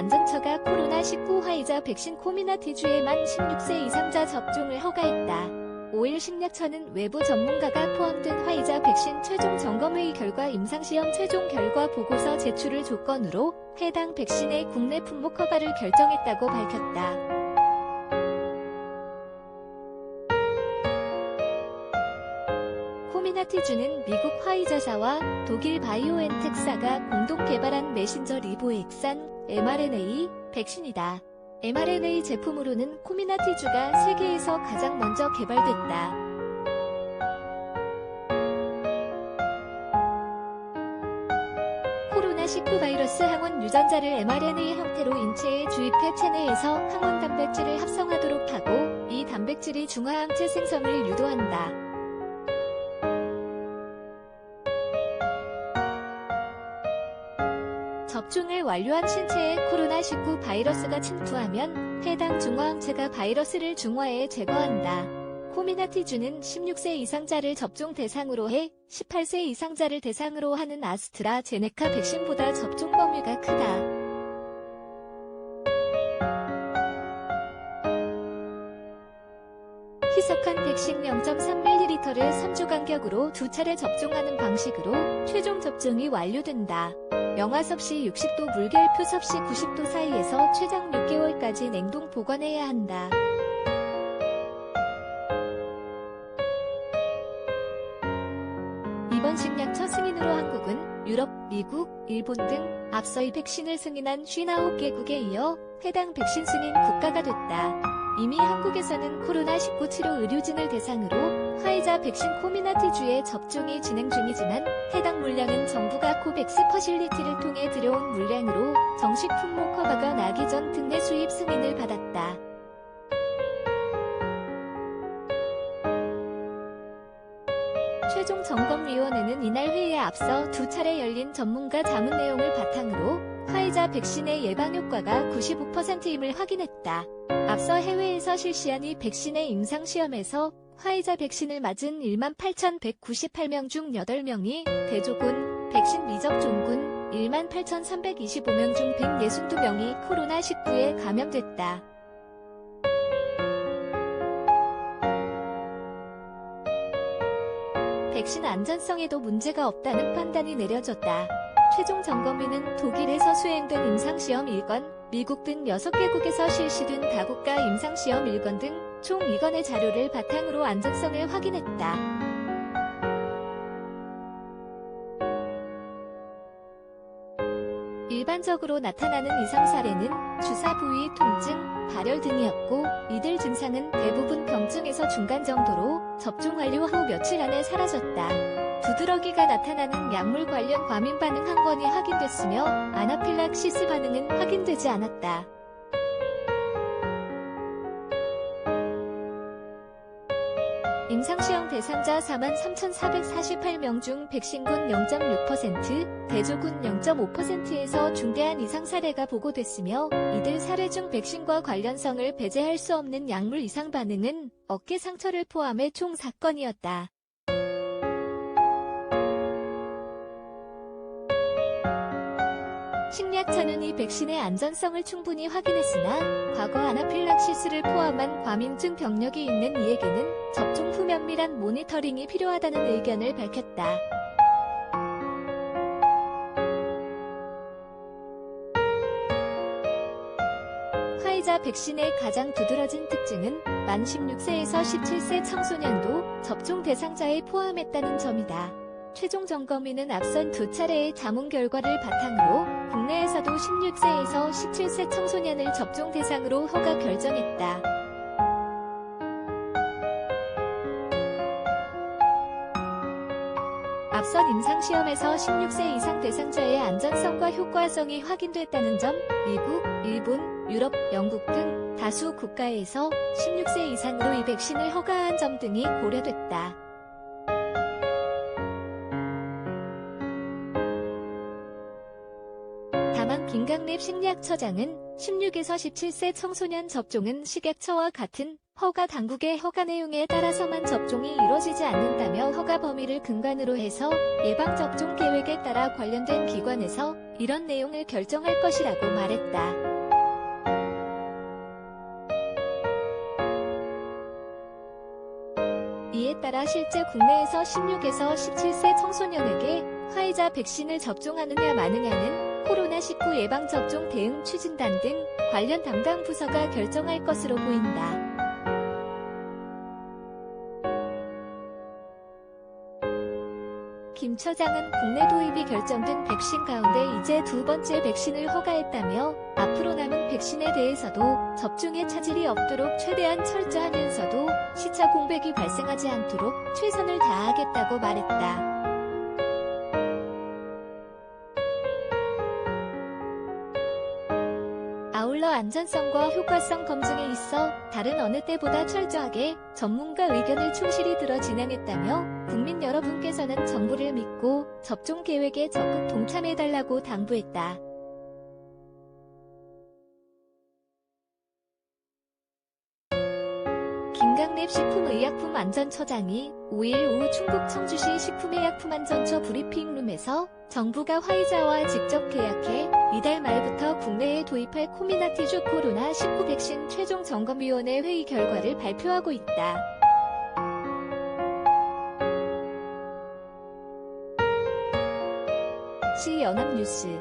국가안전처가 코로나19 화이자 백신 코미나티주의 만 16세 이상자 접종을 허가했다. 5일 식약처는 외부 전문가가 포함된 화이자 백신 최종 점검회의 결과 임상시험 최종 결과 보고서 제출을 조건으로 해당 백신의 국내 품목 허가를 결정했다고 밝혔다. 코미나티주는 미국 화이자사와 독일 바이오엔텍사가 공동 개발한 메신저 리보액산 mRNA 백신이다. mRNA 제품으로는 코미나티주가 세계에서 가장 먼저 개발됐다. 코로나19 바이러스 항원 유전자를 mRNA 형태로 인체에 주입해 체내에서 항원 단백질을 합성하도록 하고 이 단백질이 중화항체 생성을 유도한다. 접종을 완료한 신체에 코로나19 바이러스가 침투하면 해당 중화항체가 바이러스를 중화해 제거한다. 코미나티주는 16세 이상자를 접종 대상으로 해 18세 이상자를 대상으로 하는 아스트라제네카 백신보다 접종 범위가 크다. 희석한 백신 0.3ml를 3주 간격으로 2차례 접종하는 방식으로 최종 접종이 완료된다. 영하 섭씨 60도 물결표 섭씨 90도 사이에서 최장 6개월까지 냉동 보관해야 한다. 이번 식약처 승인으로 한국은 유럽, 미국, 일본 등 앞서 이 백신을 승인한 59개국에 이어 해당 백신 승인 국가가 됐다. 이미 한국에서는 코로나19 치료 의료진을 대상으로 화이자 백신 코미나티주의 접종이 진행 중이지만 해당 물량은 정부가 코백스 퍼실리티를 통해 들여온 물량으로 정식 품목 허가가 나기 전 특례 수입 승인을 받았다. 최종 점검위원회는 이날 회의에 앞서 2차례 열린 전문가 자문 내용을 바탕으로 화이자 백신의 예방효과가 95%임을 확인했다. 앞서 해외에서 실시한 이 백신의 임상시험에서 화이자 백신을 맞은 18,198명 중 8명이 대조군, 백신 미접종군 18,325명 중 162명이 코로나19에 감염됐다. 백신 안전성에도 문제가 없다는 판단이 내려졌다. 최종 점검위는 독일에서 수행된 임상시험 1건, 미국 등 6개국에서 실시된 다국가 임상시험 1건 등 총 2건의 자료를 바탕으로 안전성을 확인했다. 일반적으로 나타나는 이상 사례는 주사 부위 통증, 발열 등이었고 이들 증상은 대부분 경증에서 중간 정도로 접종 완료 후 며칠 안에 사라졌다. 두드러기가 나타나는 약물 관련 과민 반응 한 건이 확인됐으며 아나필락시스 반응은 확인되지 않았다. 임상시험 대상자 43,448명 중 백신군 0.6%, 대조군 0.5%에서 중대한 이상 사례가 보고됐으며 이들 사례 중 백신과 관련성을 배제할 수 없는 약물 이상 반응은 어깨 상처를 포함해 총 4건이었다. 식약처는 이 백신의 안전성을 충분히 확인했으나 과거 아나필락시스를 포함한 과민증 병력이 있는 이에게는 접종 후 면밀한 모니터링이 필요하다는 의견을 밝혔다. 화이자 백신의 가장 두드러진 특징은 만 16세에서 17세 청소년도 접종 대상자에 포함했다는 점이다. 최종 점검위는 앞선 2차례의 자문 결과를 바탕으로 국내에서도 16세에서 17세 청소년을 접종 대상으로 허가 결정했다. 앞선 임상시험에서 16세 이상 대상자의 안전성과 효과성이 확인됐다는 점, 미국, 일본, 유럽, 영국 등 다수 국가에서 16세 이상으로 이 백신을 허가한 점 등이 고려됐다. 다만 김강립 식약처장은 16에서 17세 청소년 접종은 식약처와 같은 허가 당국의 허가 내용에 따라서만 접종이 이뤄지지 않는다며 허가 범위를 근간으로 해서 예방접종 계획에 따라 관련된 기관에서 이런 내용을 결정할 것이라고 말했다. 이에 따라 실제 국내에서 16에서 17세 청소년에게 화이자 백신을 접종하느냐 마느냐는 코로나19 예방접종 대응 추진단 등 관련 담당 부서가 결정할 것으로 보인다. 김 처장은 국내 도입이 결정된 백신 가운데 이제 두 번째 백신을 허가했다며 앞으로 남은 백신에 대해서도 접종에 차질이 없도록 최대한 철저하면서도 시차 공백이 발생하지 않도록 최선을 다하겠다고 말했다. 아울러 안전성과 효과성 검증에 있어 다른 어느 때보다 철저하게 전문가 의견을 충실히 들어 진행했다며 국민 여러분께서는 정부를 믿고 접종 계획에 적극 동참해달라고 당부했다. 김강랩 식품의약품안전처장이 5일 오후 충북 청주시 식품의약품안전처 브리핑룸에서 정부가 화이자와 직접 계약해 이달 말부터 국내에 도입할 코미나티주 코로나19 백신 최종 점검위원회 회의 결과를 발표하고 있다. 시 연합뉴스